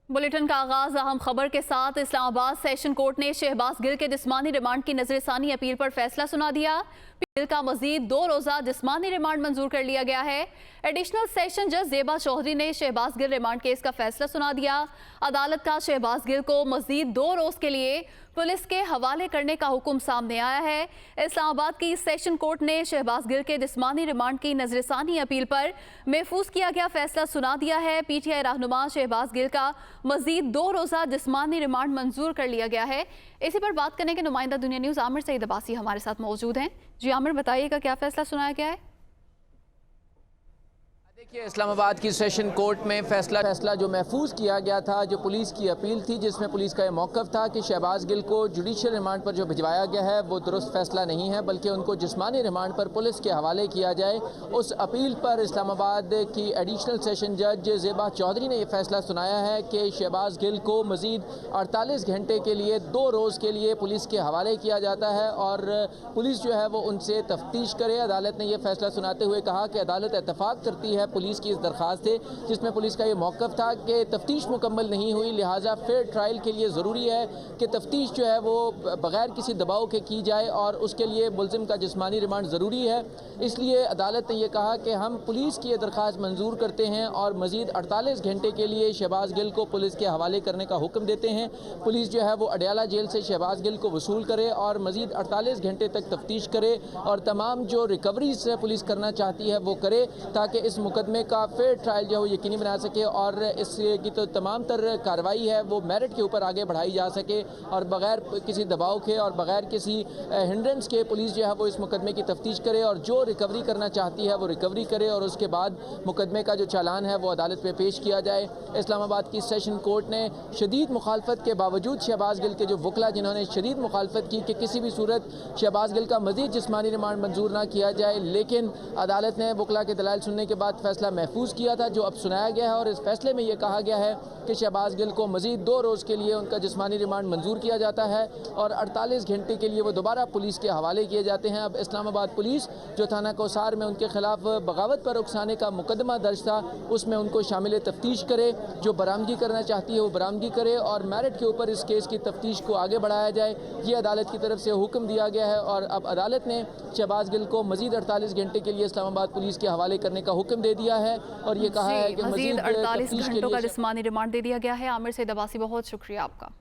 Bulletin का आगाज अहम खबर के साथ। इस्लामाबाद सेशन कोर्ट ने शहबाज गिल के जिस्मानी रिमांड की नजरसानी अपील पर फैसला सुना दिया। गिल का मजीद 2 रोजा जिस्मानी रिमांड मंजूर कर लिया गया है। एडिशनल सेशन जज जेबा चौधरी ने शहबाज गिल रिमांड केस का फैसला सुना दिया। अदालत का शहबाज गिल को मजीद 2 रोज के लिए पुलिस के हवाले करने का हुक्म सामने आया है। इस्लामाबाद की सेशन कोर्ट ने शहबाज गिल के जिस्मानी रिमांड की नजरसानी अपील पर महफूज किया गया फैसला सुना दिया है। पीटीआई रहनुमा शहबाज गिल का मजीद 2 रोजा जिस्मानी रिमांड मंजूर कर लिया गया है। इसी पर बात करने के नुमाइंदा दुनिया न्यूज़ आमिर सईद अब्बासी हमारे साथ मौजूद हैं। जी आमिर, बताइएगा क्या फैसला सुनाया गया है? देखिए, इस्लामाबाद की सेशन कोर्ट में फैसला जो महफूज किया गया था, जो पुलिस की अपील थी जिसमें पुलिस का ये मौक़िफ़ था कि शहबाज गिल को जुडिशल रिमांड पर जो भिजवाया गया है वो दुरुस्त फैसला नहीं है, बल्कि उनको जिस्मानी रिमांड पर पुलिस के हवाले किया जाए। उस अपील पर इस्लामाबाद की एडिशनल सेशन जज जेबा चौधरी ने यह फैसला सुनाया है कि शहबाज गिल को मज़ीद 48 घंटे के लिए 2 रोज़ के लिए पुलिस के हवाले किया जाता है और पुलिस जो है वो उनसे तफ्तीश करे। अदालत ने यह फैसला सुनाते हुए कहा कि अदालत इत्तफाक करती है पुलिस की इस दरख्वास्त से, जिसमें पुलिस का ये मौक़िफ़ था कि तफ्तीश मुकम्मल नहीं हुई, लिहाजा फेयर ट्रायल के लिए ज़रूरी है कि तफ्तीश जो है वो बग़ैर किसी दबाव के की जाए और उसके लिए मुल्ज़िम का जिस्मानी रिमांड ज़रूरी है। इसलिए अदालत ने यह कहा कि हम पुलिस की ये दरख्वास्त मंजूर करते हैं और मज़ीद 48 घंटे के लिए शहबाज गिल को पुलिस के हवाले करने का हुक्म देते हैं। पुलिस जो है वो अडयाला जेल से शहबाज गिल को वसूल करे और मज़ीद 48 घंटे तक तफ्तीश करे और तमाम जो रिकवरीज पुलिस करना चाहती है वो करे, ताकि इस मुकदमे का फेयर ट्रायल जो है वो यकीनी बना सके और इसकी तो तमाम तर कार्रवाई है वो मेरिट के ऊपर आगे बढ़ाई जा सके और बग़ैर किसी दबाव के और बग़ैर किसी हिंड्रेंस के पुलिस जो है वो इस मुकदमे की तफ्तीश करे और जो रिकवरी करना चाहती है वो रिकवरी करे और उसके बाद मुकदमे का जो चालान है वो अदालत में पेश किया जाए। इस्लामाबाद की सेशन कोर्ट ने शदीद मुखालफत के बावजूद शहबाज गिल के जो वकला जिन्होंने शदीद मुखालफत की कि किसी भी सूरत शहबाज गिल का मज़ीद जिस्मानी रिमांड मंजूर ना किया जाए, लेकिन अदालत ने वकला के दलाइल सुनने के बाद फैसला महफूज किया था जो अब सुनाया गया है और इस फैसले में यह कहा गया है कि शहबाज गिल को मज़ीद 2 रोज़ के लिए उनका जिस्मानी रिमांड मंजूर किया जाता है और 48 घंटे के लिए वो दोबारा पुलिस के हवाले किए जाते हैं। अब इस्लामाबाद पुलिस जो थाना कोसार में उनके खिलाफ बगावत पर उकसाने का मुकदमा दर्ज था उसमें उनको शामिल तफ्तीश करे, जो बरामदगी करना चाहती है वो बरामदगी करे और मेरिट के ऊपर इस केस की तफ्तीश को आगे बढ़ाया जाए। ये अदालत की तरफ से हुक्म दिया गया है और अब अदालत ने शहबाज गिल को मज़ीद 48 घंटे के लिए इस्लामाबाद पुलिस के हवाले करने का हुक्म दे दिया है और ये कहा है कि मज़ीद 48 घंटों का जिस्मानी रिमांड दे दिया गया है। आमिर सईद अब्बासी, बहुत शुक्रिया आपका।